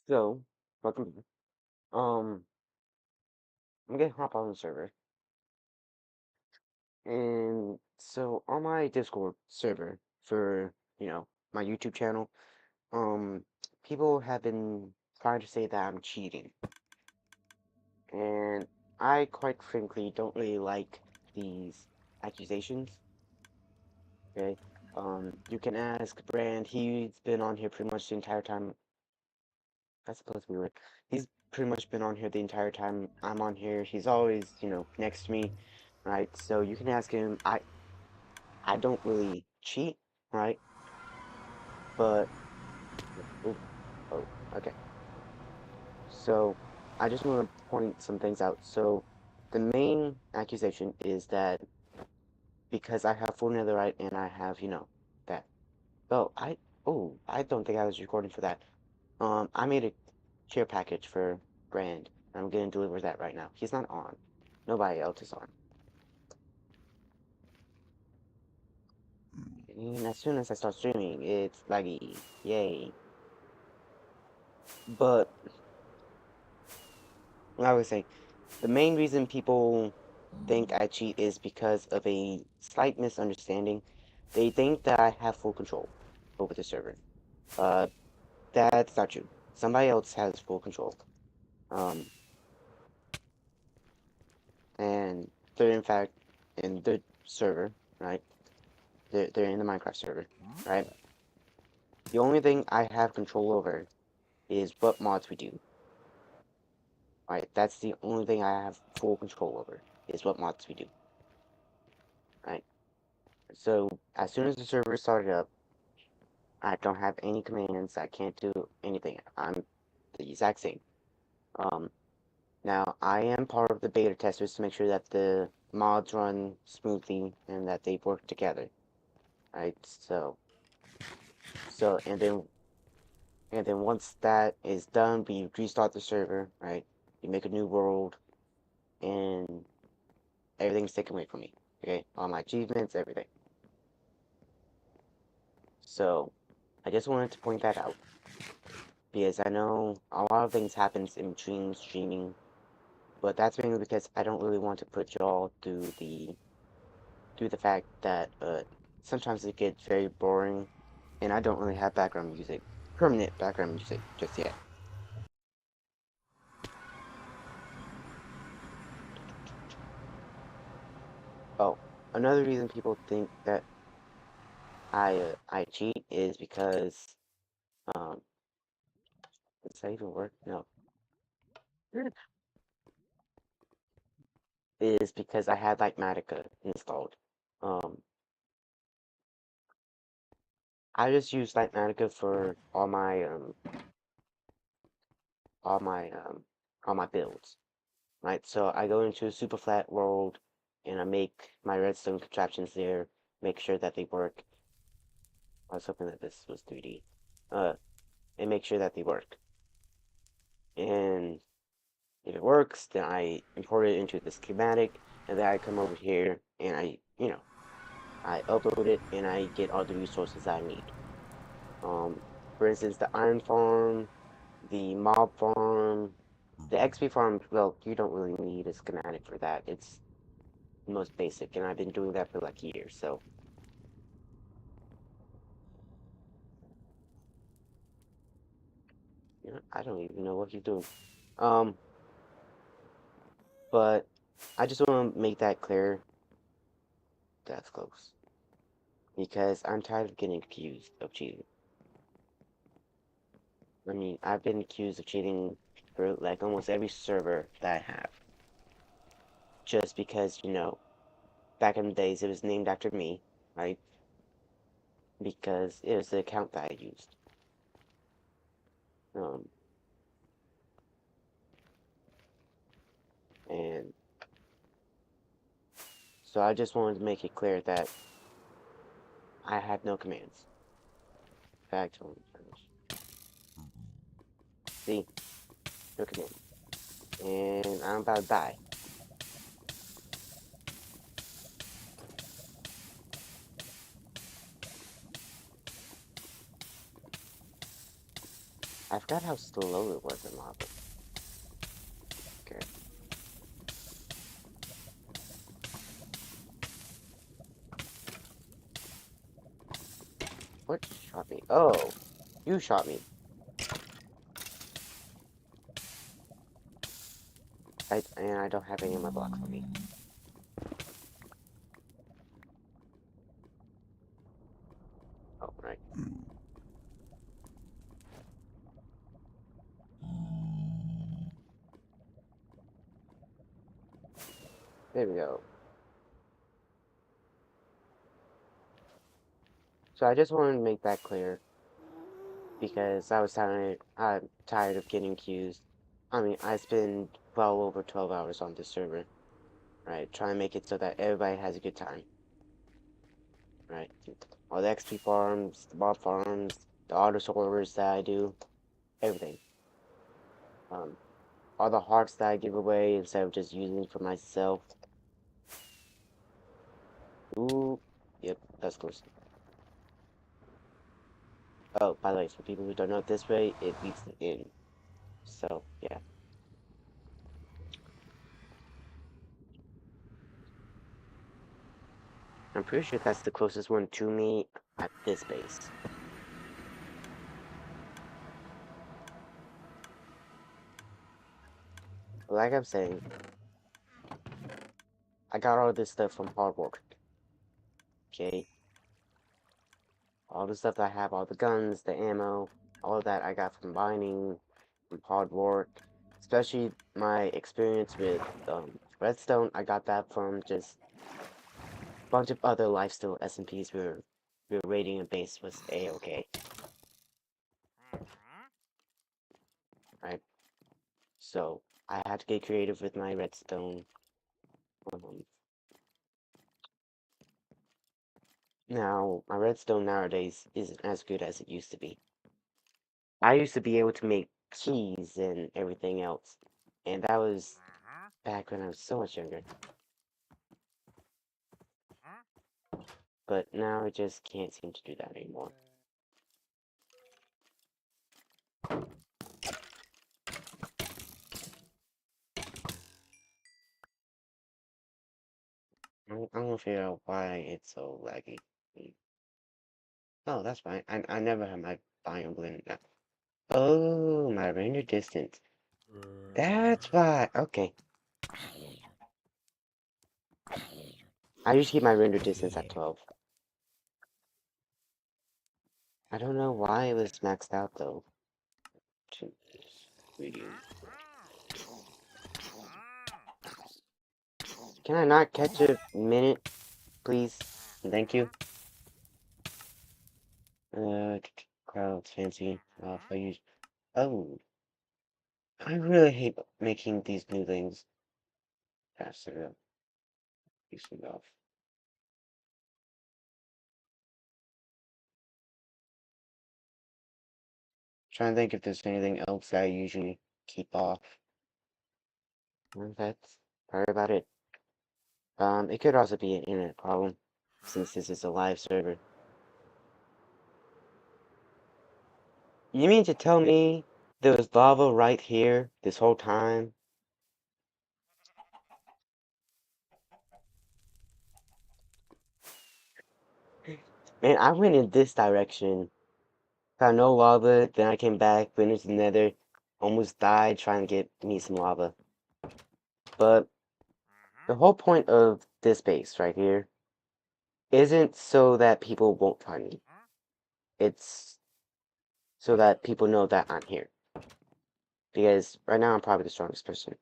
So, welcome. I'm gonna hop on the server, and so on my Discord server for my YouTube channel, um, people have been trying to say that I'm cheating, and I quite frankly don't really like these accusations. Okay, you can ask Brand. He's been on here pretty much the entire time. That's supposed to be weird. He's pretty much been on here the entire time I'm on here. He's always, next to me, right? So you can ask him. I don't really cheat, right? But oh, oh, okay. So I just want to point some things out. So the main accusation is that because I have full netherite and I have, that. Oh, I don't think I was recording for that. I made a care package for Brand. I'm gonna deliver that right now. He's not on. Nobody else is on. And as soon as I start streaming, it's laggy. Yay. But I would say the main reason people think I cheat is because of a slight misunderstanding. They think that I have full control over the server. Uh, that's not true. Somebody else has full control. Um, and they're in fact in the server, right? They're in the Minecraft server, right? The only thing I have control over is what mods we do, right? That's the only thing I have full control over, is what mods we do, right? So, as soon as the server started up, I don't have any commands, I can't do anything. I'm the exact same. Um, Now, I am part of the beta testers to make sure that the mods run smoothly and that they work together, right? So, and then once that is done, we restart the server, right? We make a new world, and everything's taken away from me. Okay, all my achievements, everything. So, I just wanted to point that out because I know a lot of things happens in between streaming, but that's mainly because I don't really want to put y'all through the fact that sometimes it gets very boring, and I don't really have background music, permanent background music just yet. Oh, another reason people think that I cheat is because um does that even work? No, is because I had like Matica installed. Um, I just use Matica for all my all my builds, right? So I go into a super flat world and I make my redstone contraptions there, make sure that they work. I was hoping that this was 3D. Uh, and make sure that they work. And if it works, then I import it into the schematic, and then I come over here and I upload it and I get all the resources I need. Um, for instance, the iron farm, the mob farm, the XP farm. Well, you don't really need a schematic for that. It's the most basic, and I've been doing that for like years. So, I don't even know what he's doing. Um, but I just want to make that clear. That's close because I'm tired of getting accused of cheating. I mean, I've been accused of cheating for like almost every server that I have. Just because, back in the days it was named after me, right? Because it was the account that I used. Um, and so I just wanted to make it clear that I had no commands. Fact, see, no command. And I'm about to die. I forgot how slow it was in lava. Okay. What shot me? Oh, you shot me. And I don't have any of my blocks on me. Oh, right. There we go. So I just wanted to make that clear because I'm tired of getting accused. I mean, I spend well over 12 hours on this server, right? Trying to make it so that everybody has a good time, right? All the XP farms, the mob farms, the auto sorters that I do, everything. Um, all the hearts that I give away instead of just using for myself. Ooh, yep, that's close. Oh, by the way, for people who don't know it this way, it leads to the end. So, yeah. I'm pretty sure that's the closest one to me at this base. Like I'm saying, I got all this stuff from hard work. Okay? All the stuff that I have, all the guns, the ammo, all of that I got from mining, from hard work. Especially my experience with redstone, I got that from just a bunch of other lifesteal SMPs we were raiding a base was A-okay. Right? So I had to get creative with my redstone. Um, Now, my redstone nowadays isn't as good as it used to be. I used to be able to make keys and everything else, and that was back when I was so much younger. But now I just can't seem to do that anymore. I'm gonna figure out why it's so laggy. Oh, that's fine. I never had my biome blend now. Oh, my render distance. That's why. Okay. I usually keep my render distance at 12. I don't know why it was maxed out though. Reading. Can I not catch a minute, please? Thank you. Crowds fancy. If I use. Oh, I really hate making these new things. Pass it up. Use it off. Trying to think if there's anything else that I usually keep off. That's probably about it. It could also be an internet problem, since this is a live server. You mean to tell me there was lava right here this whole time? Man, I went in this direction. Found no lava, then I came back, went into the nether, almost died trying to get me some lava. But the whole point of this base right here isn't so that people won't find me. It's so that people know that I'm here. Because right now I'm probably the strongest person.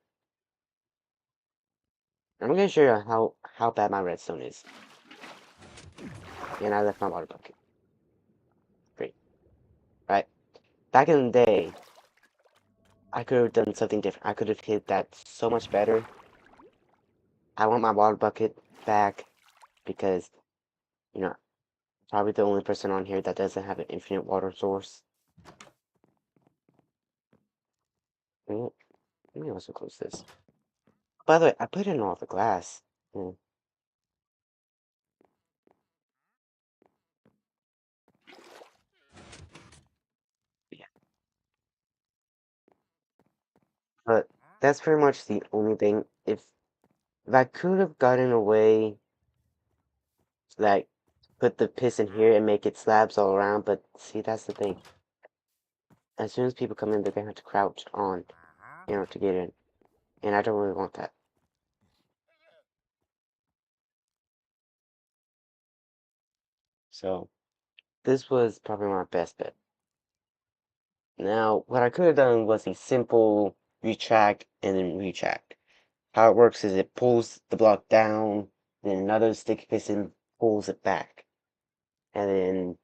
I'm gonna show you how bad my redstone is. And I left my water bucket. Great. Right? Back in the day, I could have done something different. I could have hit that so much better. I want my water bucket back because, you know, probably the only person on here that doesn't have an infinite water source. Let me also close this. By the way, I put in all the glass. Hmm, yeah. But that's pretty much the only thing. If I could have gotten away, like put the piston here and make it slabs all around, but see that's the thing. As soon as people come in, they're gonna have to crouch on, to get in, and I don't really want that. So this was probably my best bet. Now, what I could have done was a simple retract and then retract. How it works is it pulls the block down, then another sticky piston pulls it back, and then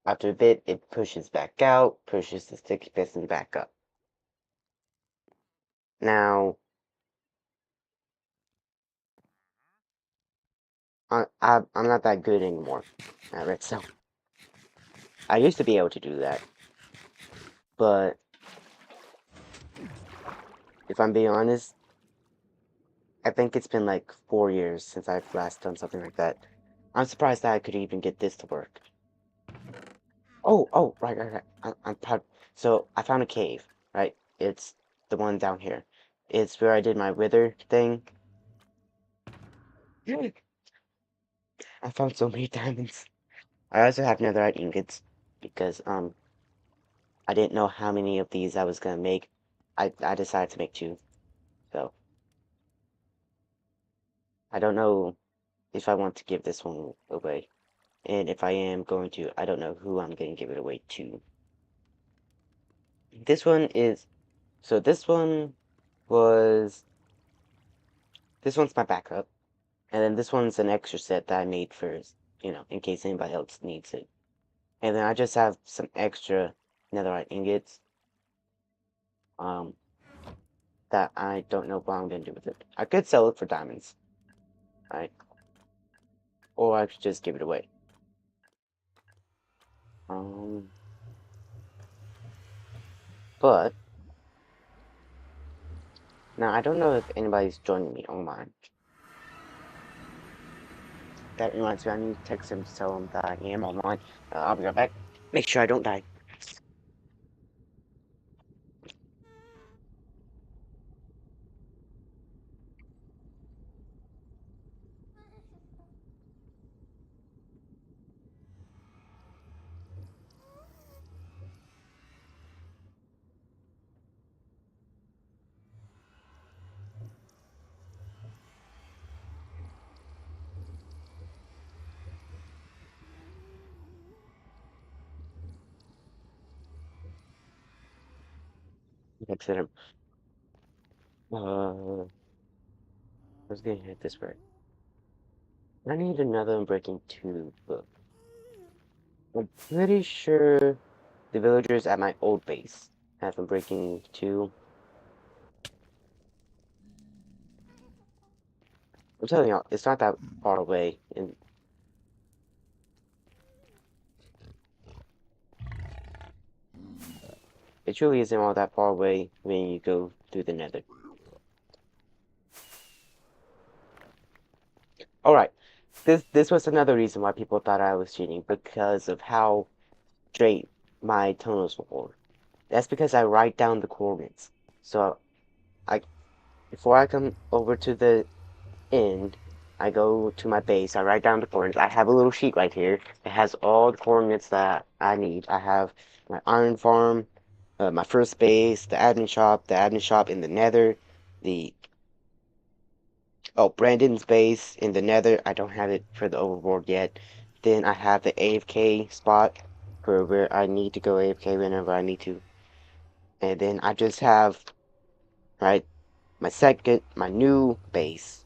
after a bit, it pushes back out, pushes the sticky piston back up. Now, I'm not that good anymore at redstone. I used to be able to do that, but if I'm being honest, I think it's been like 4 years since I've last done something like that. I'm surprised that I could even get this to work. Oh, right. I'm proud. So I found a cave, right? It's the one down here. It's where I did my wither thing. I found so many diamonds. I also have netherite ingots because I didn't know how many of these I was gonna make. I decided to make two. So I don't know if I want to give this one away. And if I am going to, I don't know who I'm going to give it away to. This one is, so was, this one's my backup. And then this one's an extra set that I made for, in case anybody else needs it. And then I just have some extra netherite ingots, um, that I don't know what I'm going to do with it. I could sell it for diamonds, right? Or I could just give it away. Um, but now I don't know if anybody's joining me online. That reminds me, I need to text him to tell him that I am online. I'll be right back. Make sure I don't die. Texted him. Let's get hit this way. I need another unbreaking tube book. I'm pretty sure the villagers at my old base have unbreaking 2. I'm telling y'all, it's not that far away, and it truly isn't all that far away when you go through the nether. Alright, this was another reason why people thought I was cheating, because of how straight my tunnels were. That's because I write down the coordinates. So I before I come over to the end, I go to my base, I write down the coordinates. I have a little sheet right here. It has all the coordinates that I need. I have my iron farm, my first base, the admin shop in the nether, the Brandon's base in the nether. I don't have it for the overworld yet. Then I have the AFK spot for where I need to go AFK whenever I need to. And then I just have, right, my new base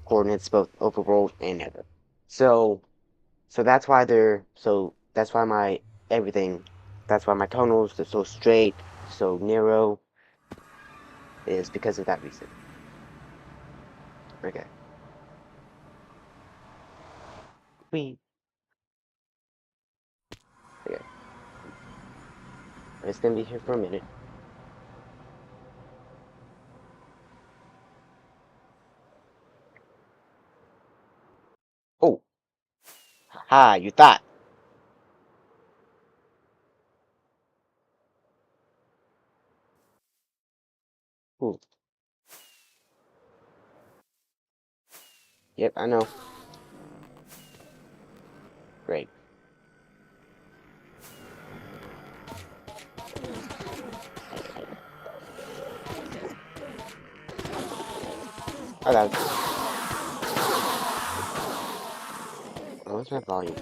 coordinates, both overworld and nether. So, that's why my everything, that's why my tunnels are so straight, so narrow, is because of that reason. Okay. We, okay. It's gonna be here for a minute. Oh, ha, you thought. Ooh. Yep, I know. Great. I got it. Oh, what's my volume?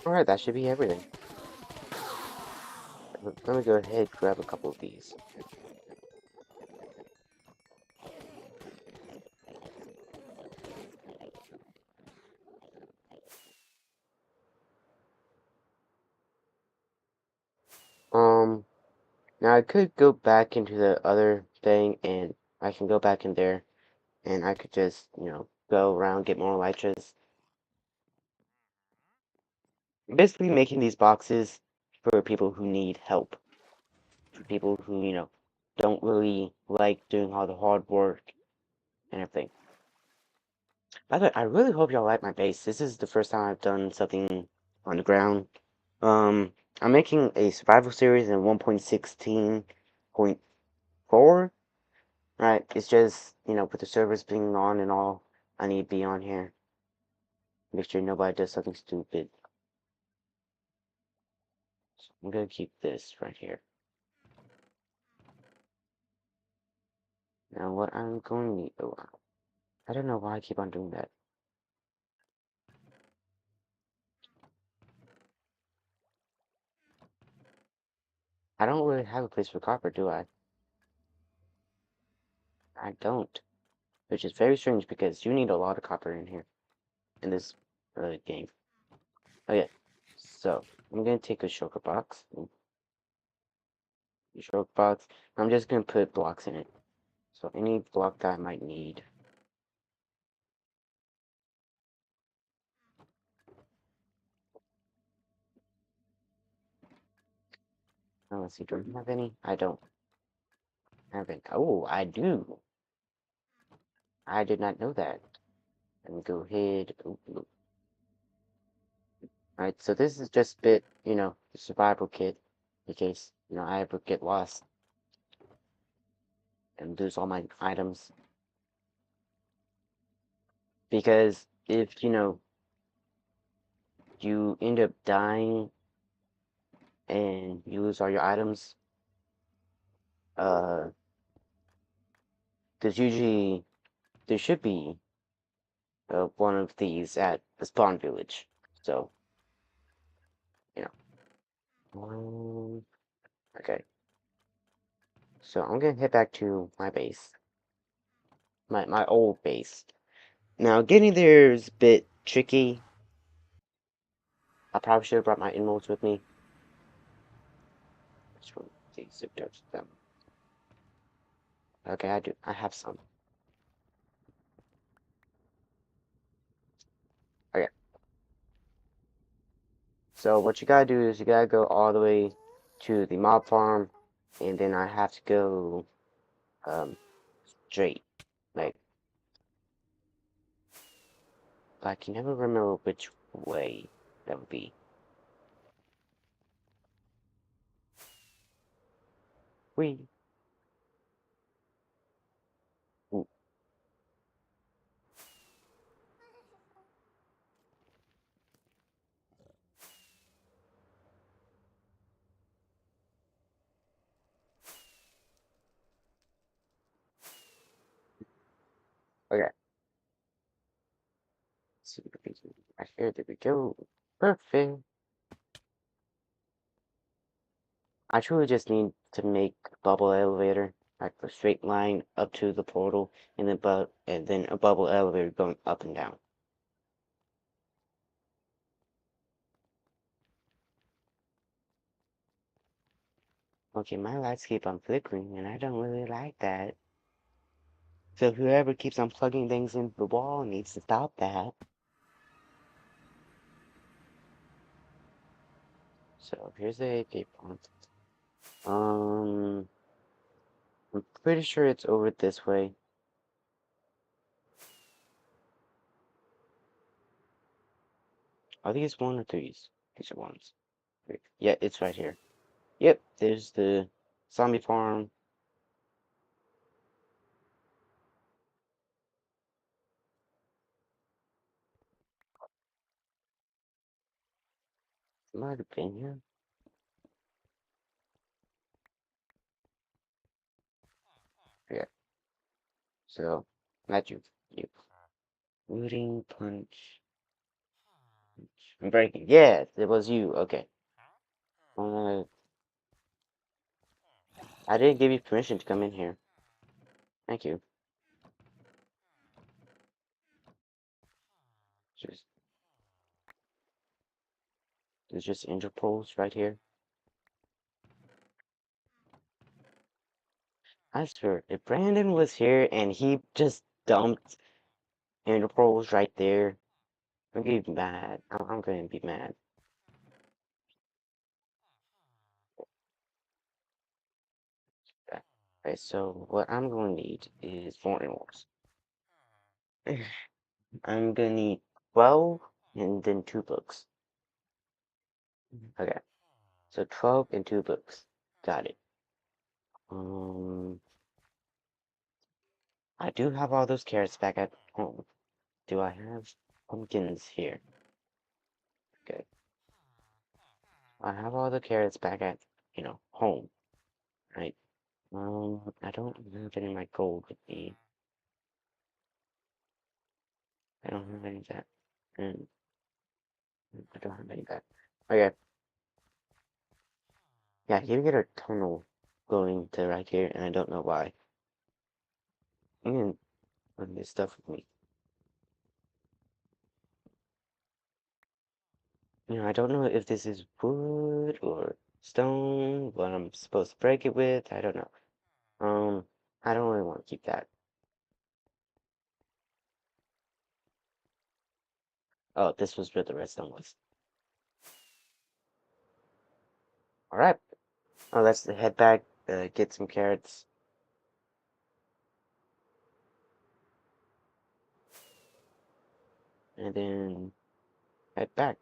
Alright, that should be everything. Let me go ahead and grab a couple of these. Now I could go back into the other thing and I can go back in there and I could just, go around, get more elytras. Basically making these boxes for people who need help. For people who, don't really like doing all the hard work and everything. By the way, I really hope y'all like my base. This is the first time I've done something on the ground. Um, I'm making a survival series in 1.16.4. Right, it's just, with the servers being on and all, I need to be on here. Make sure nobody does something stupid. So I'm gonna keep this right here. Now what I'm going to need, oh, I don't know why I keep on doing that. I don't really have a place for copper, do I? I don't. Which is very strange because you need a lot of copper in here, in this game. Okay, so I'm gonna take a shulker box. Shulker box. I'm just gonna put blocks in it. So any block that I might need. Oh, let's see, do I have any? I don't have any. Oh, I do. I did not know that. Let me go ahead. Alright, so this is just a bit, the survival kit. In case, I ever get lost and lose all my items. Because if, you end up dying and you lose all your items, uh, there's usually, there should be one of these at the spawn village. So, you okay. So I'm gonna head back to my base. My old base. Now, getting there is a bit tricky. I probably should have brought my emeralds with me. Which one? These zip touch them. Okay, I do. I have some. Okay. So what you gotta do is you gotta go all the way to the mob farm, and then I have to go straight. Like, I can never remember which way that would be. We. Okay. So right here, there we go. Perfect. I truly just need to make a bubble elevator, like a straight line up to the portal, and then a bubble elevator going up and down. Okay, my lights keep on flickering, and I don't really like that. So whoever keeps on plugging things into the wall needs to stop that. So here's the AP pond. Um, I'm pretty sure it's over this way. Are these one or threes? These are ones. Yeah, it's right here. Yep, there's the zombie farm. Might have been here. Yeah. So, not you. You. Looting, punch. I'm breaking. Yeah, it was you. Okay. Uh, I didn't give you permission to come in here. Thank you. Just, there's just Interpols right here. I swear, if Brandon was here and he just dumped Interpols right there, I'm gonna be mad. I'm gonna be mad. Okay, so what I'm gonna need is 4 emeralds. I'm gonna need 12 and then 2 books. Okay, so 12 and 2 books. Got it. Um, I do have all those carrots back at home. Do I have pumpkins here? Okay, I have all the carrots back at, home, right? I don't have any of my gold with me. I don't have any of that. And I don't have any of that. Okay, yeah, you get a tunnel going to right here, and I don't know why. I'm gonna bring this stuff with me. I don't know if this is wood or stone, what I'm supposed to break it with. I don't know. Um, I don't really want to keep that. Oh, this was where the redstone was. All right. Oh, let's head back, get some carrots, and then head back.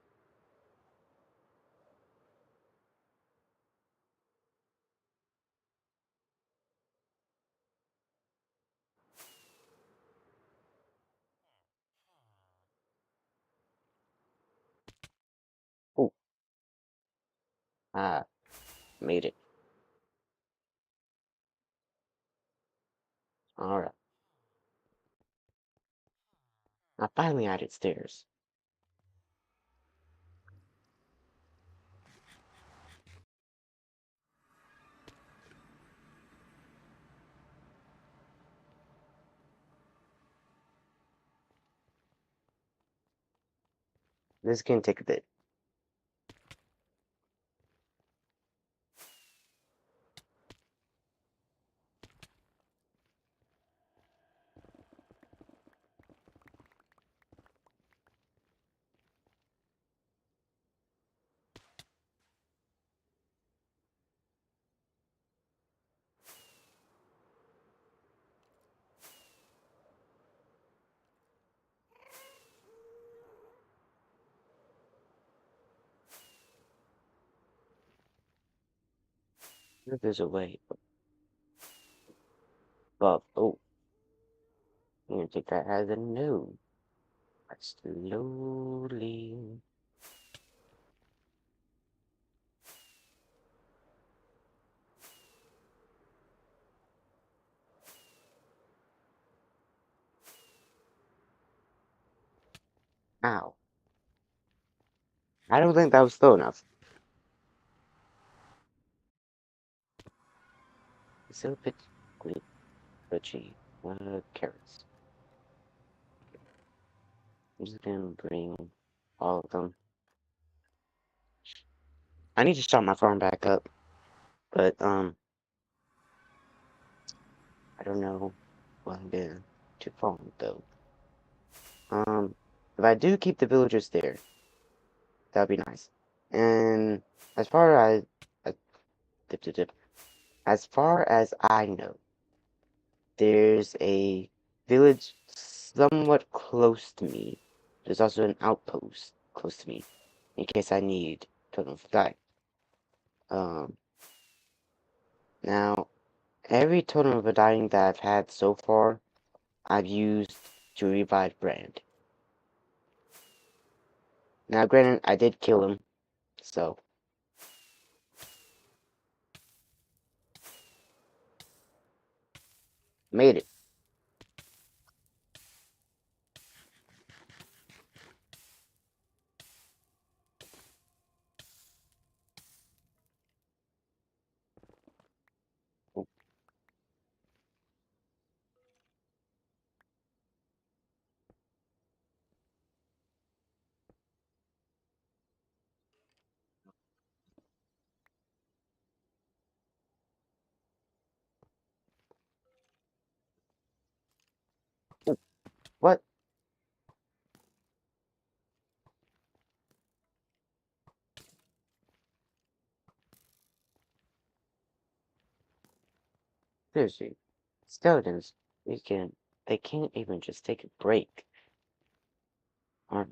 Oh, ah, made it. All right. I finally added stairs. This can take a bit. If there's a way. But, oh, I'm gonna take that as a no. Slowly. Ow. I don't think that was slow enough. So pitchy. Carrots. I'm just gonna bring all of them. I need to start my farm back up, but I don't know what I'm going to farm though. If I do keep the villagers there, that'd be nice. And as far as uh, dip, dip, dip. As far as I know, there's a village somewhat close to me. There's also an outpost close to me in case I need totem of die. Um, Now every totem of a dying that I've had so far, I've used to revive Brand. Now, granted, I did kill him, so made it. What? Seriously, skeletons, they can't even just take a break. Or,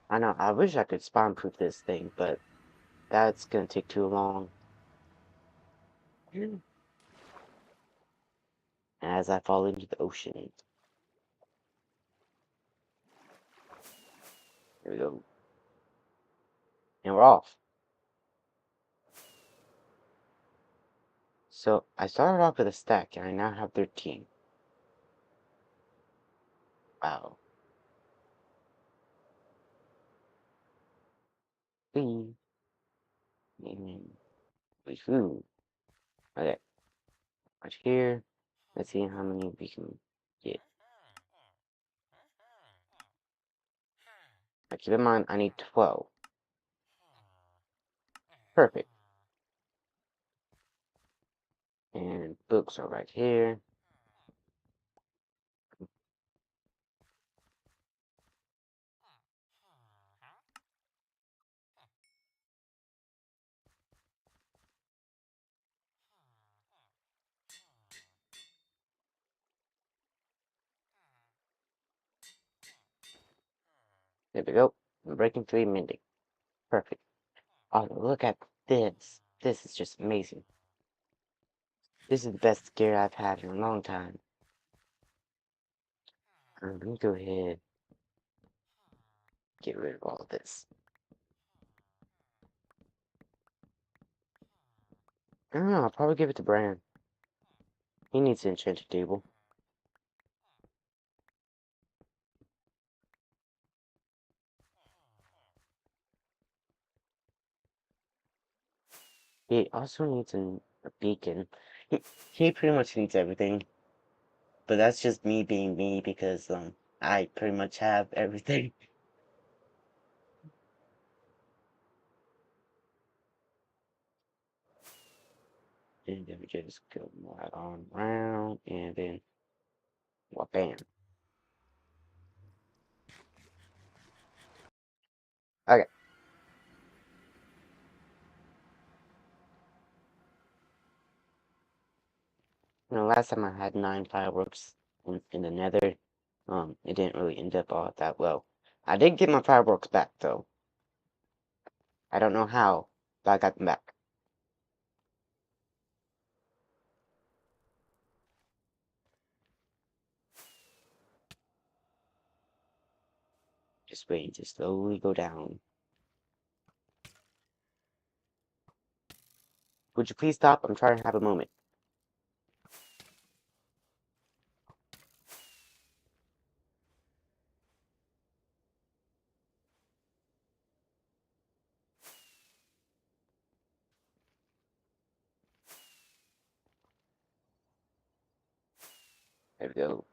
I know, I wish I could spawn proof this thing, but that's gonna take too long. As I fall into the ocean. Here we go. And we're off. So, I started off with a stack, and I now have 13. Wow. Whee. And woohoo. Okay, right here. Let's see how many we can get. Now, keep in mind, I need 12. Perfect. And books are right here. There we go. Breaking 3 mending. Perfect. Oh, look at this. This is just amazing. This is the best scare I've had in a long time. Let me go ahead get rid of all of this. I don't know, I'll probably give it to Bran. He needs an enchanted table. He also needs a beacon. He pretty much needs everything. But that's just me being me because I pretty much have everything. And then we just go right on around and then well, bam. Okay. Last time I had 9 fireworks in the nether, it didn't really end up all that well. I did get my fireworks back though. I don't know how, but I got them back. Just waiting to slowly go down. Would you please stop? I'm trying to have a moment. There we go.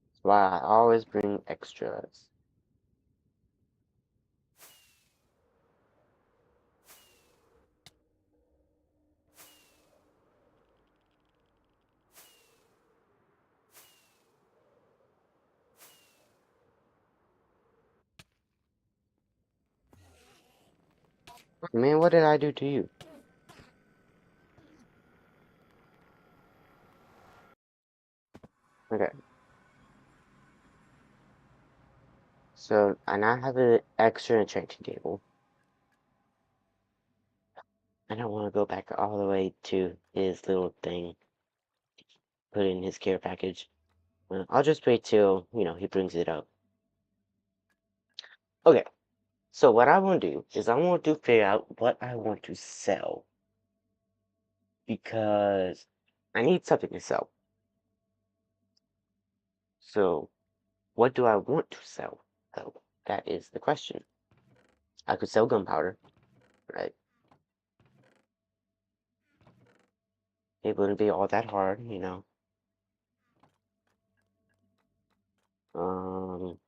That's why I always bring extras. Man, what did I do to you? Okay, so I now have an extra enchanting table. I don't want to go back all the way to his little thing, put in his care package. I'll just wait till, he brings it up. Okay, so what I want to do is I want to figure out what I want to sell because I need something to sell. So, what do I want to sell? So, that is the question. I could sell gunpowder, right? It wouldn't be all that hard. Um,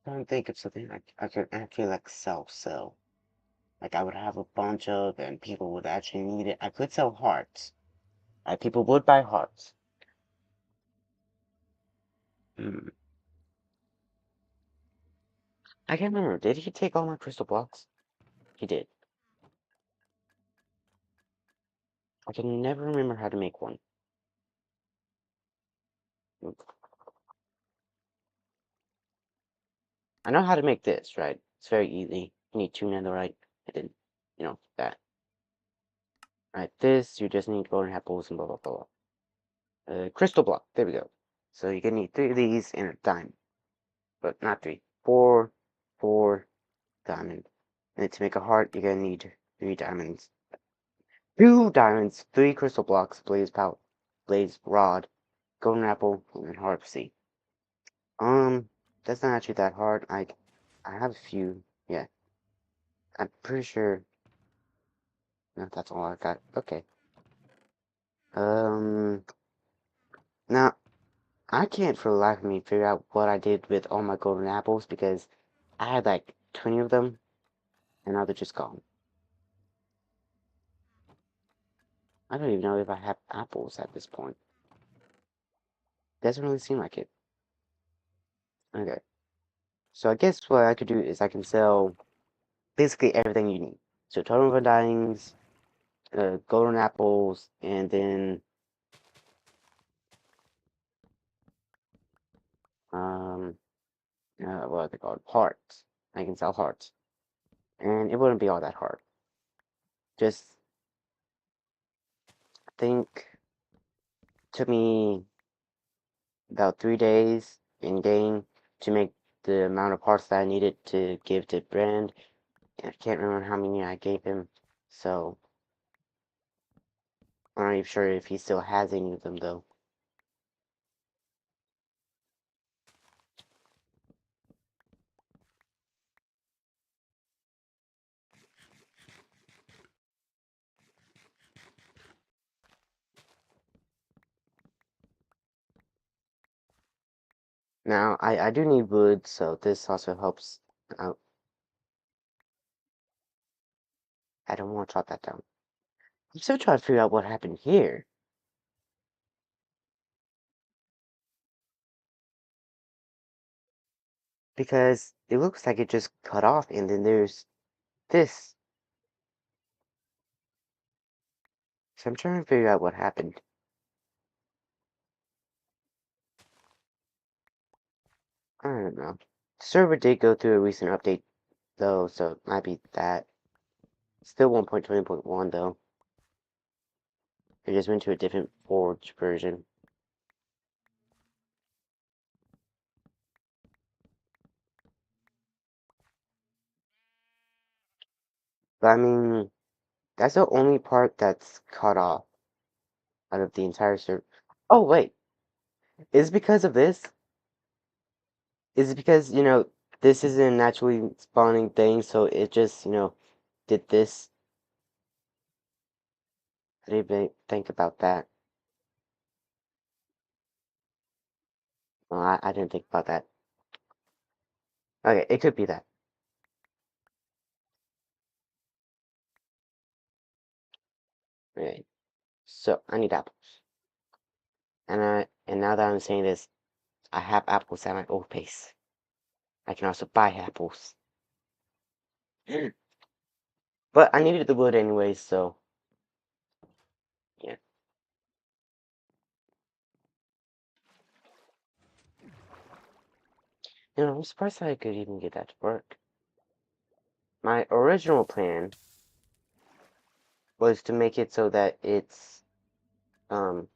trying to think of something I could actually like sell. Like I would have a bunch of, and people would actually need it. I could sell hearts. People would buy hearts. Hmm. I can't remember. Did he take all my crystal blocks? He did. I can never remember how to make one. Hmm. I know how to make this, right? It's very easy. You need two netherite, and then, that. Right, this, you just need golden apples and blah, blah, blah. Crystal block. There we go. So you're gonna need three of these and a diamond. But not three. Four diamond. And to make a heart, you're gonna need three diamonds. Two diamonds, three crystal blocks, blaze rod, golden apple, and heart seed. That's not actually that hard. I have a few. Yeah, I'm pretty sure. No, that's all I got. Okay. Um, now I can't for the life of me figure out what I did with all my golden apples because I had like 20 of them, and now they're just gone. I don't even know if I have apples at this point. Doesn't really seem like it. Okay. So I guess what I could do is I can sell basically everything you need. So totem of undyings, golden apples, and then um what are they called? Hearts. I can sell hearts. And it wouldn't be all that hard. Just I think took me about 3 days in game to make the amount of hearts that I needed to give to Brand. I can't remember how many I gave him, so I'm not even sure if he still has any of them though. Now I do need wood, so this also helps out. I don't want to chop that down. I'm still trying to figure out what happened here. Because it looks like it just cut off and then there's this. So I'm trying to figure out what happened. I don't know. The server did go through a recent update though, so it might be that. Still 1.20.1 though. It just went to a different forge version. But I mean, that's the only part that's cut off out of the entire server. Oh wait, is it because of this? Is it because, this isn't a naturally spawning thing, so it just, did this? I didn't even think about that. No, I didn't think about that. Okay, it could be that. Right. So, I need apples. And now that I'm saying this, I have apples at my old place. I can also buy apples. But I needed the wood anyway, so yeah. I'm surprised I could even get that to work. My original plan was to make it so that um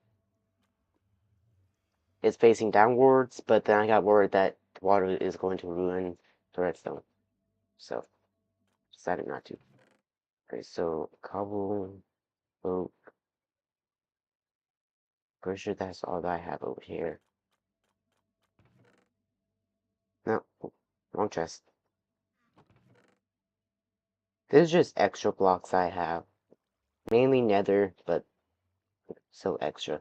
it's facing downwards, but then I got worried that the water is going to ruin the redstone. So decided not to. Okay, so cobble, oak, pretty sure that's all that I have over here. No, wrong chest. This is just extra blocks I have. Mainly nether, but still extra.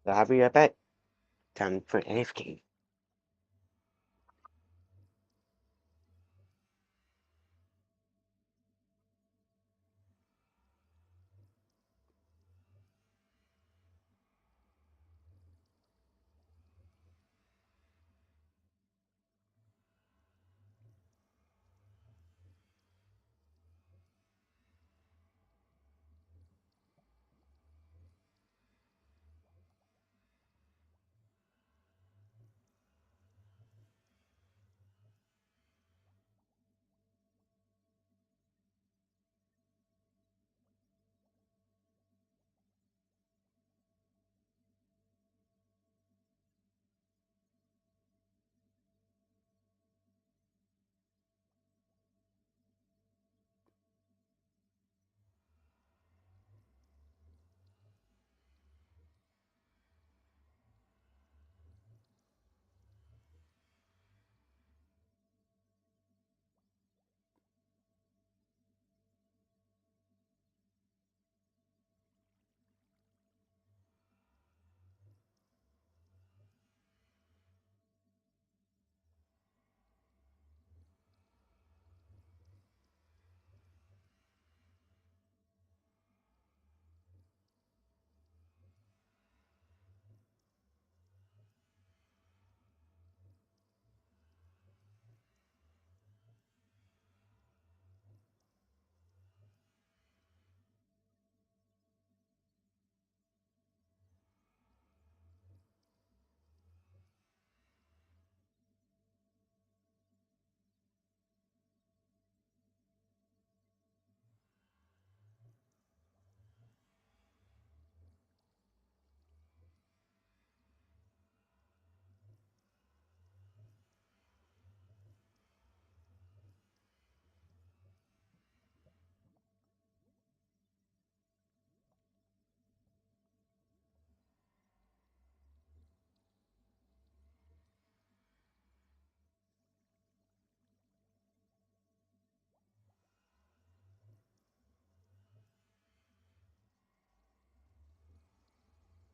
So I'll be right back. Time for AFK.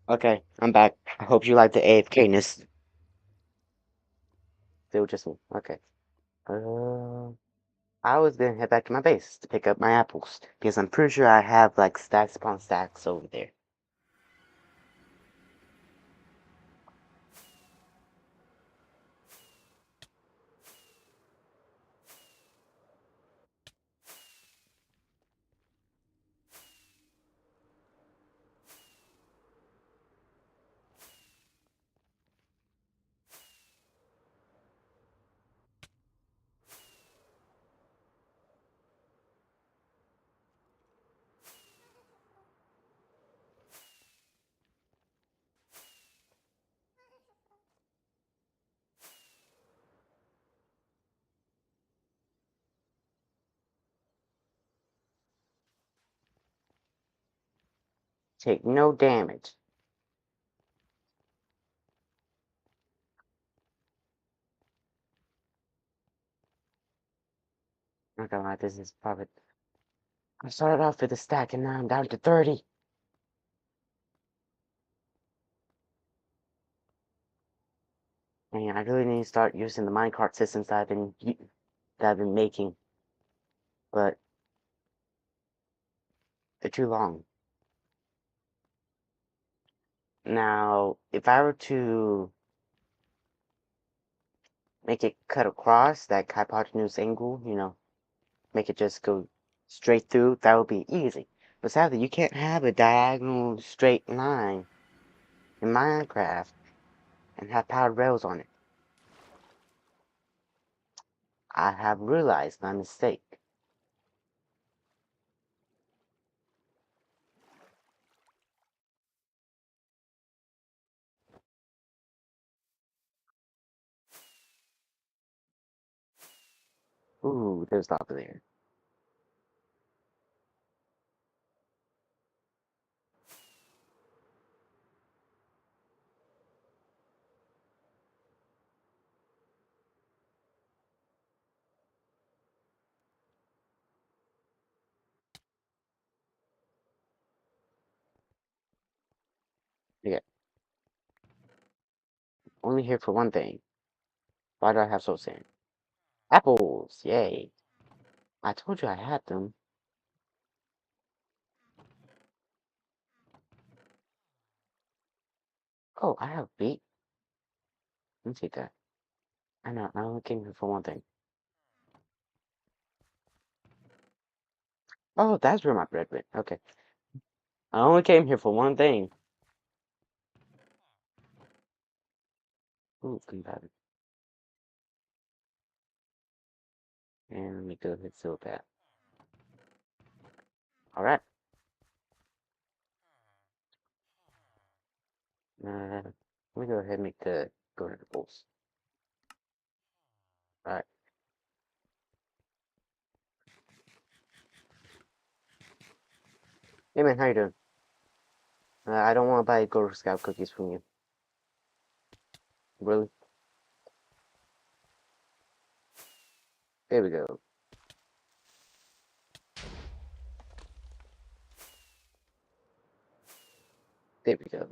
Okay, I'm back. I hope you like the AFK-ness. Still just me. Okay. I was gonna head back to my base to pick up my apples because I'm pretty sure I have like stacks upon stacks over there. Take no damage. Not gonna lie, this is probably. I started off with a stack and now I'm down to 30. And I really need to start using the minecart systems that I've been making, but they're too long. Now, if I were to make it cut across that hypotenuse angle, make it just go straight through, that would be easy. But sadly, you can't have a diagonal straight line in Minecraft and have powered rails on it. I have realized my mistake. Ooh, there's lava there. Yeah, only here for one thing. Why do I have soul sand? Apples, yay. I told you I had them. Oh, I have beet. Let me take that. I know, I only came here for one thing. Oh, that's where my bread went. Okay. I only came here for one thing. Ooh, gunpowder. And let me go ahead and seal that. Alright. Let me go ahead and make the golden apples. Alright. Hey man, how you doing? I don't want to buy Girl Scout cookies from you. Really? There we go. There we go.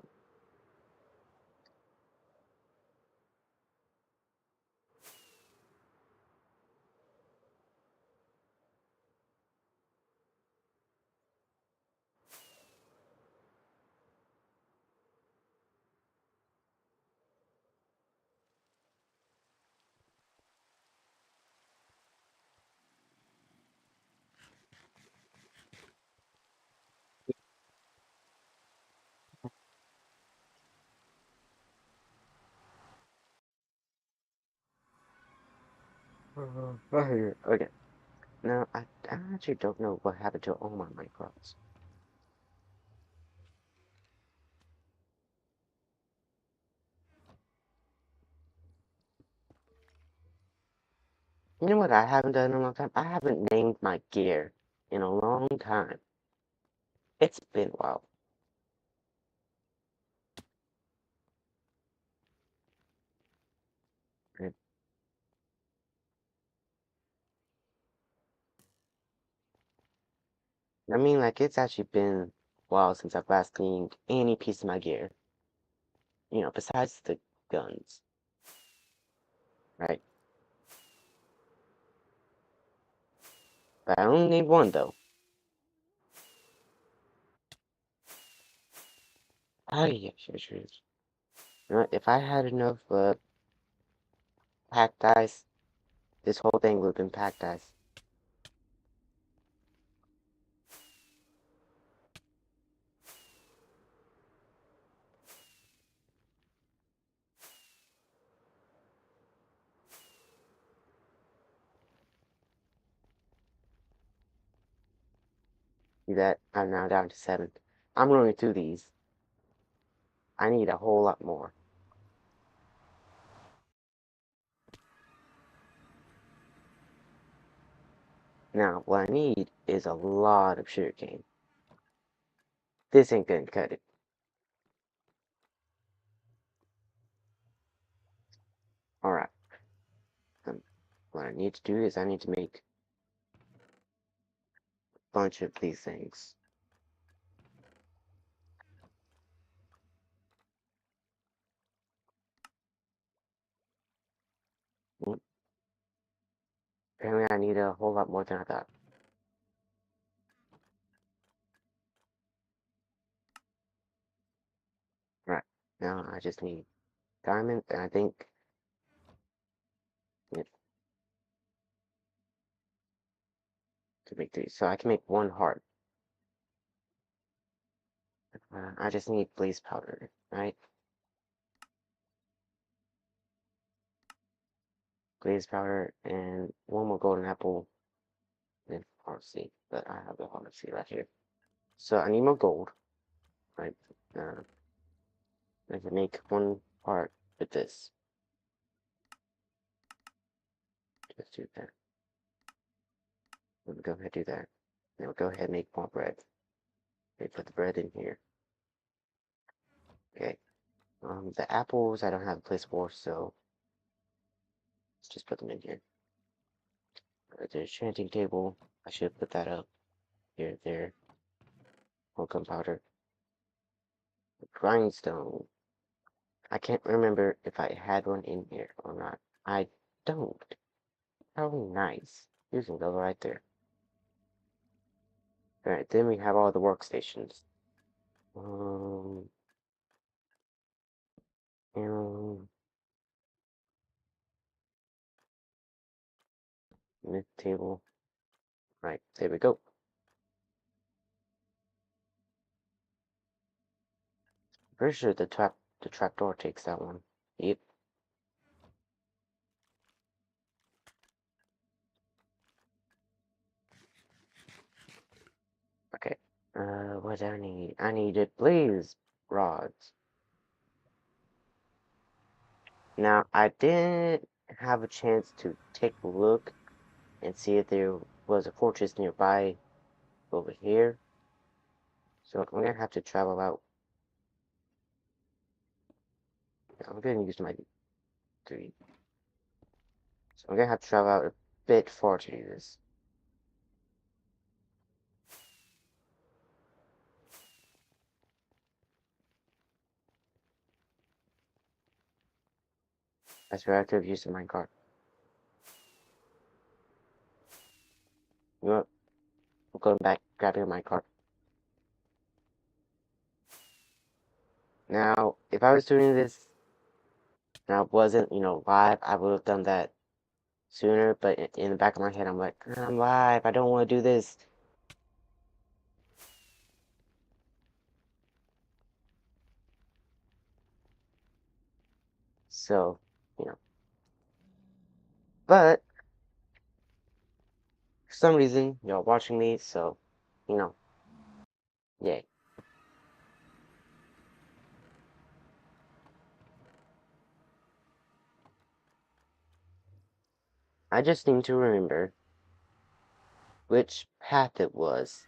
Okay. Now, I actually don't know what happened to all my Minecrafts. You know what I haven't done in a long time? I haven't named my gear in a long time. It's been a while. Right? I mean, like, it's actually been a while since I've last cleaned any piece of my gear. Besides the guns, right? But I only need one, though. Oh, yeah, sure, sure. You know what? If I had enough, packed ice, this whole thing would have been packed ice. See that? I'm now down to 7. I'm running through these. I need a whole lot more. Now, what I need is a lot of sugarcane. This ain't gonna cut it. Alright. Um, what I need to do is I need to make a bunch of these things. Apparently I need a whole lot more than I thought. Right. Now I just need diamond, and I think yeah, to make three. So I can make one heart. I just need blaze powder, right? Blaze powder and one more golden apple and heart seed. But I have the heart seed right here. So I need more gold, right? Uh, I can make one heart with this. Let's do that. We'll go ahead and do that. Now we'll go ahead and make more bread. Okay, put the bread in here. Okay. The apples I don't have a place for, so let's just put them in here. The enchanting table, I should put that up. Here, there. More gunpowder. The grindstone. I can't remember if I had one in here or not. I don't. How nice. You can go right there. Alright, then we have all the workstations. Um, and mid table. Right, there we go. Pretty sure the trapdoor takes that one. Yep. Okay. What do I need? I needed blaze rods. Now, I did have a chance to take a look and see if there was a fortress nearby over here. So I'm gonna have to travel out. I'm gonna use my 3. So I'm gonna have to travel out a bit far to do this. That's where I could have used the minecart. You know what? I'm going back, grabbing my minecart. Now, if I was doing this and I wasn't, live, I would have done that sooner. But in the back of my head, I'm like, I'm live. I don't want to do this. So, you know. But for some reason, y'all watching me, so, yay. I just need to remember which path it was.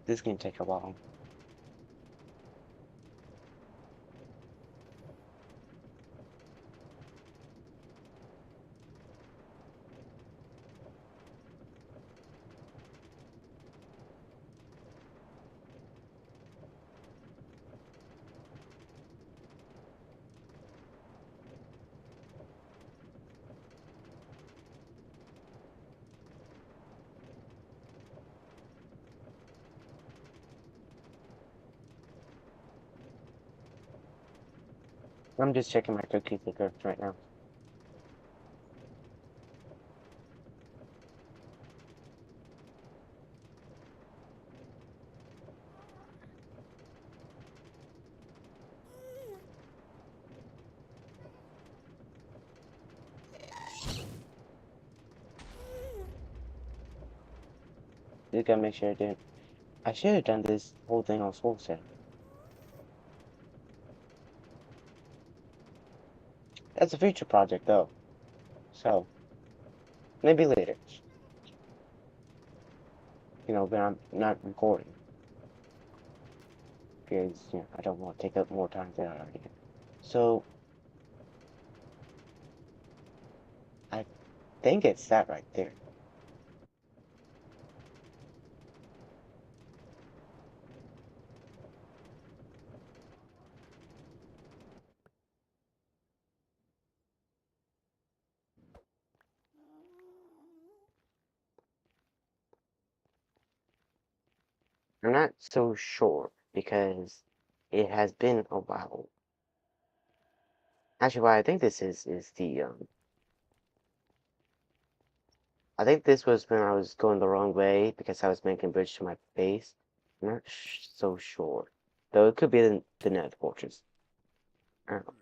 This is gonna take a while. I'm just checking my cookie clicker right now. Just gotta make sure I didn't. I should have done this whole thing on full set. That's a future project though. So maybe later. When I'm not recording. Because, I don't want to take up more time than I already have. So I think it's that right there. I'm not so sure because it has been a while. Actually, what I think this is the I think this was when I was going the wrong way because I was making a bridge to my base. I'm not so sure, though it could be the Nether Fortress. I don't know.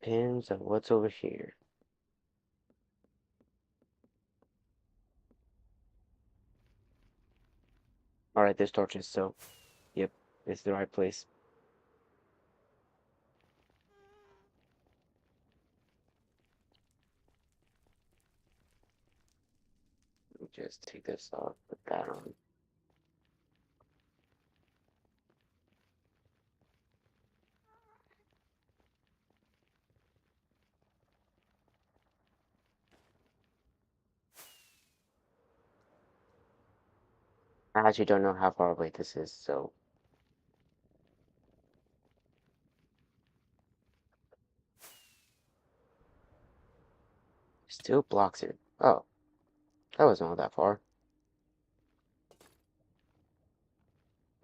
Depends on what's over here. All right, there's torches, so yep, it's the right place. Let me just take this off, put that on. I actually don't know how far away this is, so still blocks it. Oh, that wasn't all that far.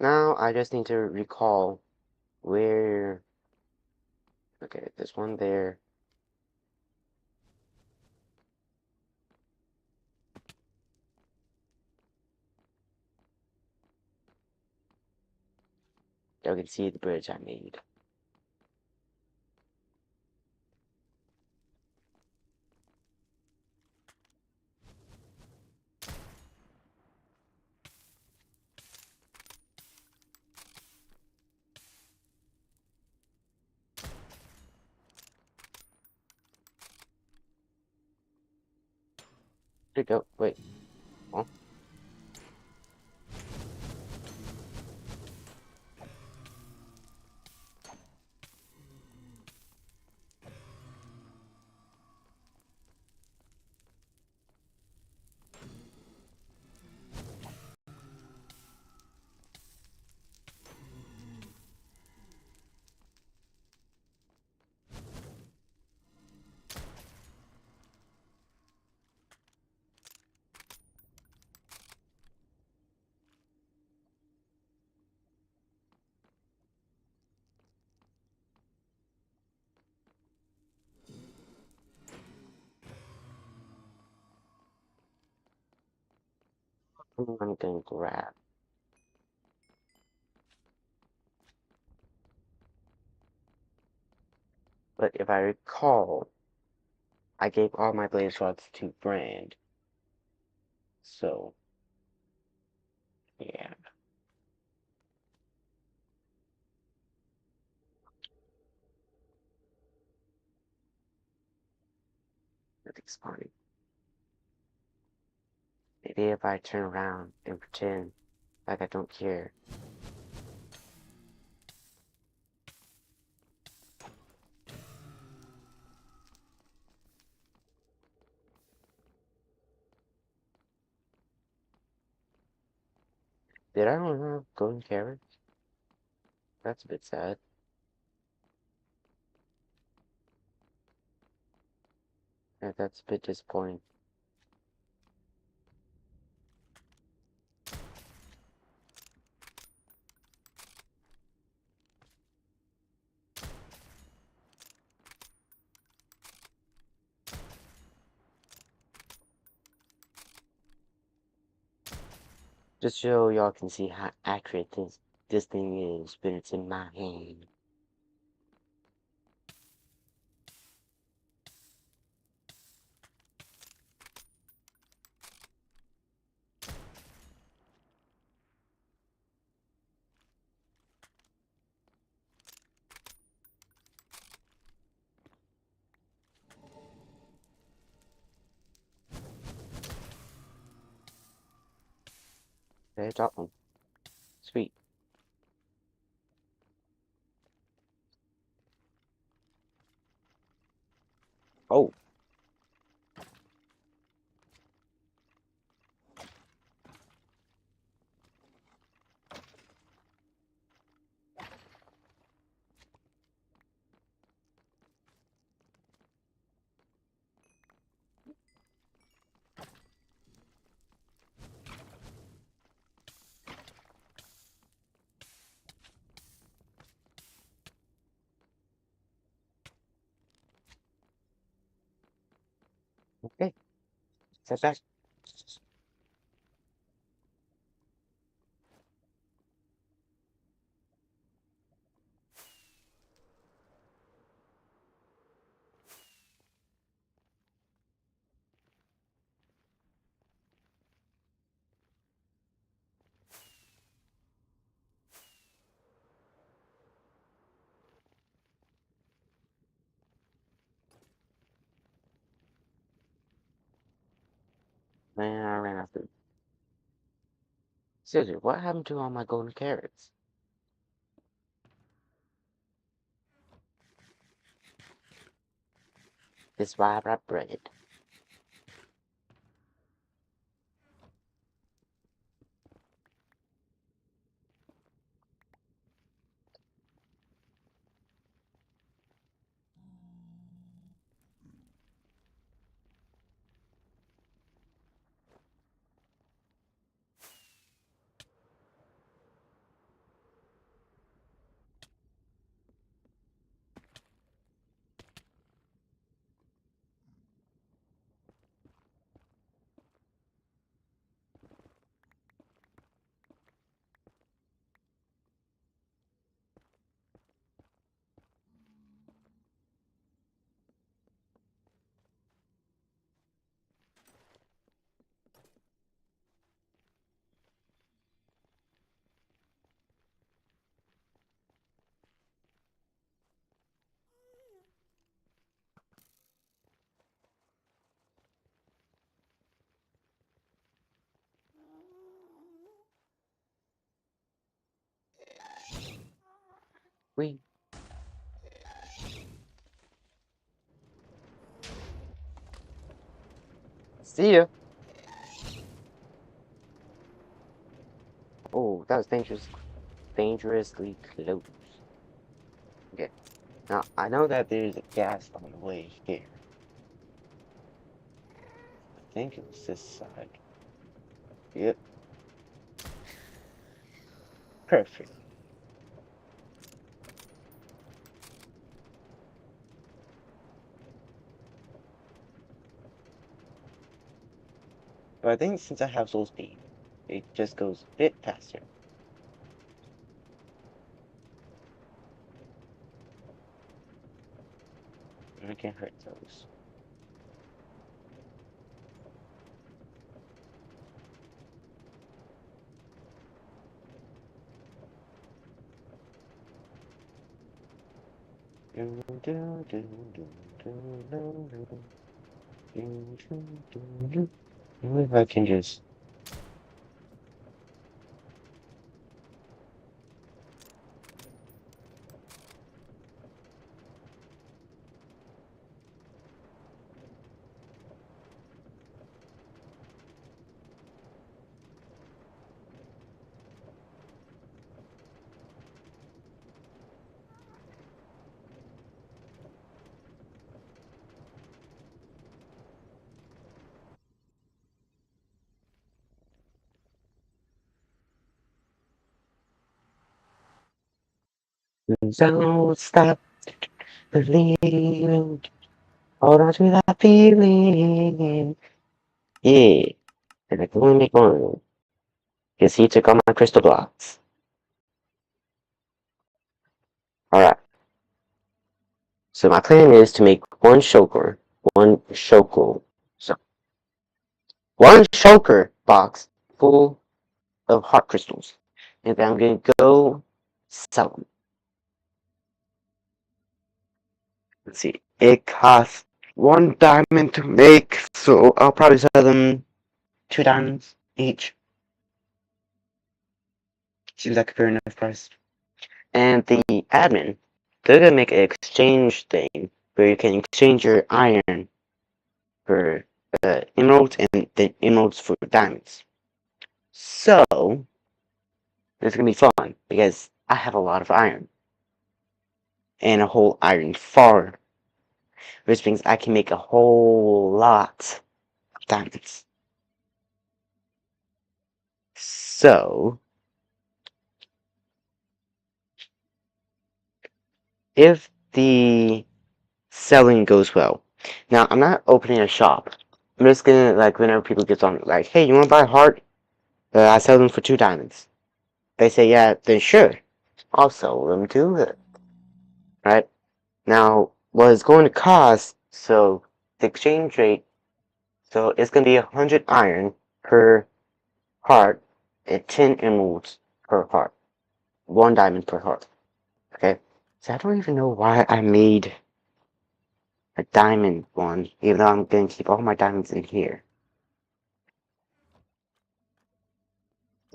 Now I just need to recall where. Okay, there's one there. You can see the bridge I made. There you go. Wait. Oh, I'm gonna grab. But if I recall, I gave all my blaze rods to Brand. So, yeah. Nothing's funny. Maybe if I turn around and pretend like I don't care. Did I run out of golden carrots? That's a bit sad. Yeah, that's a bit disappointing. Just so y'all can see how accurate this thing is when it's in my hand. Okay, drop one. Sweet. Oh, Step back. Man, I ran out of food. Seriously, what happened to all my golden carrots? This why I brought bread. We see ya. Oh, that was dangerous. Dangerously close. Okay. Now, I know that there's a gas on the way here. I think it was this side. Yep. Perfect. But I think since I have soul speed, it just goes a bit faster. And I can't hurt those. What if I can just... Don't stop believing. Hold on to that feeling. Yeah. And I can only make one. Because he took all my crystal blocks. Alright. So my plan is to make one shulker. One shulker. So, one shulker box full of heart crystals. And then I'm going to go sell them. Let's see. It costs 1 diamond to make, so I'll probably sell them 2 diamonds each. Seems like a fair enough price. And the admin, they're gonna make an exchange thing where you can exchange your iron for emeralds and the emeralds for diamonds. So it's gonna be fun because I have a lot of iron and a whole iron farm, which means I can make a whole lot of diamonds. So if the selling goes well, now I'm not opening a shop I'm just gonna like whenever people get on like, hey, you wanna buy a heart? I sell them for 2 diamonds. They say yeah, then sure, I'll sell them too. Right now, what it's going to cost? So the exchange rate. So it's gonna be 100 iron per heart and 10 emeralds per heart. 1 diamond per heart. Okay. So I don't even know why I made a diamond one, even though I'm gonna keep all my diamonds in here.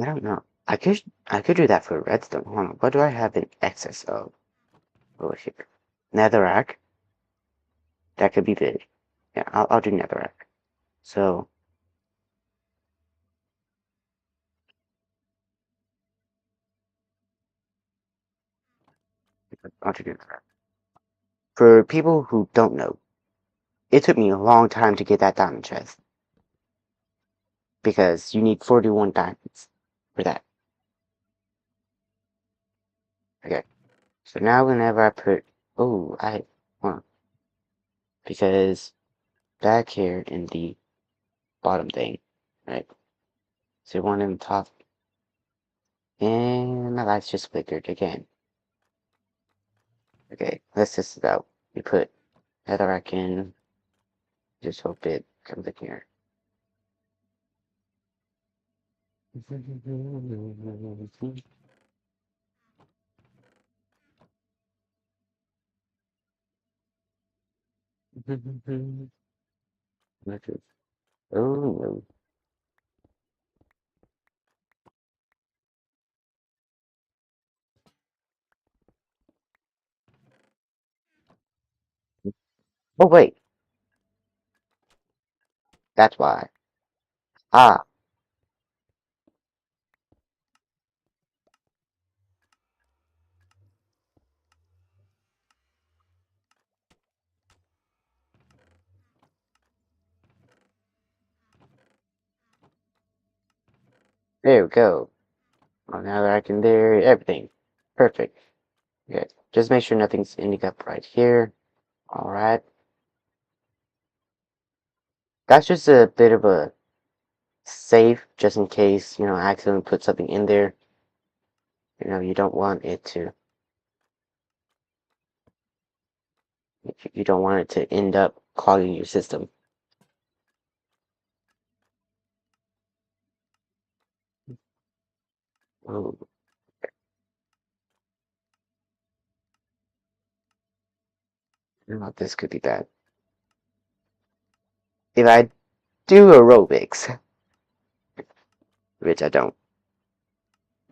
I don't know. I could do that for redstone. Hold on. What do I have in excess of over here? Netherrack. That could be big. Yeah, I'll do netherrack. So I'll do netherrack. For people who don't know, it took me a long time to get that diamond chest because you need 41 diamonds for that. Okay. So now whenever I put, oh, hold on, because back here in the bottom thing, right? So one in the top, and my lights just flickered again. Okay, let's test it out. We put netherrack in, just hope it comes in here. Oh no. Oh wait, that's why. Ah, there we go. Oh, netherrack in there, everything. Perfect. Okay, just make sure nothing's ending up right here. Alright. That's just a bit of a safe, just in case, I accidentally put something in there. You don't want it to, you don't want it to end up clogging your system. Oh, this could be bad. If I do aerobics, which I don't,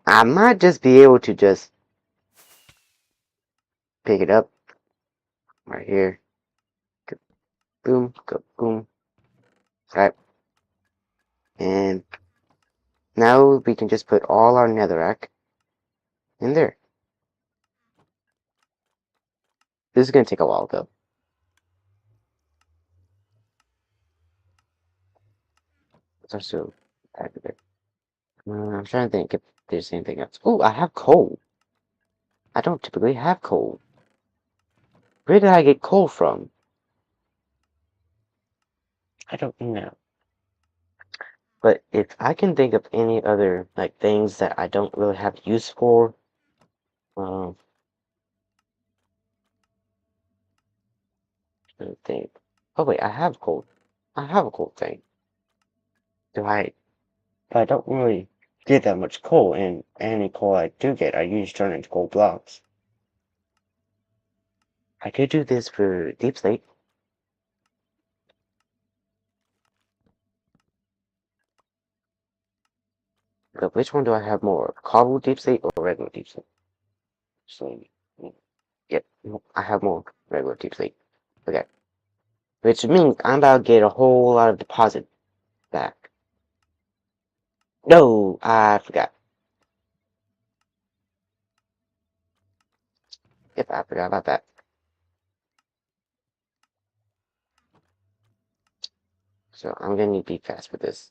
I might just be able to just pick it up right here. Go boom, go boom. Right. And now we can just put all our netherrack in there. This is going to take a while, though. It's also activate. I'm trying to think if there's anything else. Oh, I have coal. I don't typically have coal. Where did I get coal from? I don't know. But if I can think of any other like things that I don't really have use for, um, let me think. Oh wait, I have coal. I have a coal thing. Do I? But I don't really get that much coal, and any coal I do get, I usually turn into gold blocks. I could do this for deep slate. But which one do I have more? Cobble deep slate or regular deep slate? So, yep, I have more regular deep slate. Okay. Which means I'm about to get a whole lot of deposit back. No, I forgot. Yep, I forgot about that. So I'm gonna need to be fast with this.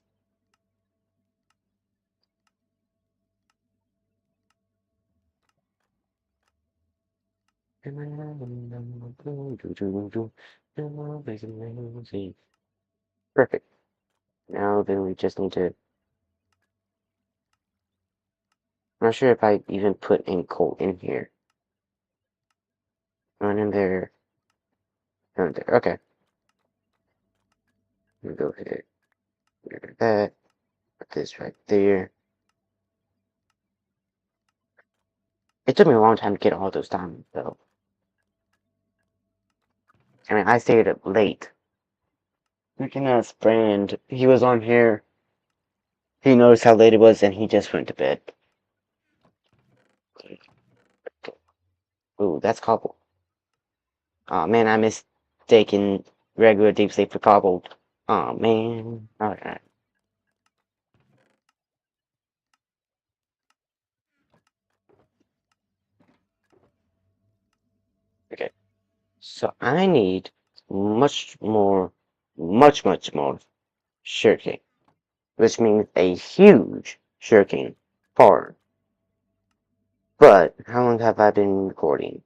Perfect. Now then we just need to. I'm not sure if I even put in coal in here. Not in there. Not in there. Okay. Let me go ahead. Get that. Put this right there. It took me a long time to get all those diamonds, though. I mean, I stayed up late. We can ask Brand. He was on here. He noticed how late it was, and he just went to bed. Ooh, that's cobble. Oh man, I mistaken regular deep sleep for cobble. Oh man. Alright. Okay. So I need much more, much more sugarcane, which means a huge sugarcane farm. But how long have I been recording?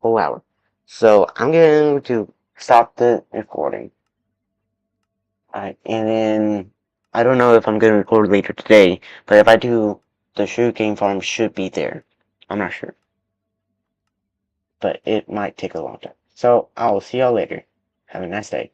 Whole hour. So I'm going to stop the recording. Alright, and then I don't know if I'm going to record later today, but if I do, the sugarcane farm should be there. I'm not sure, but it might take a long time. So I'll see y'all later. Have a nice day.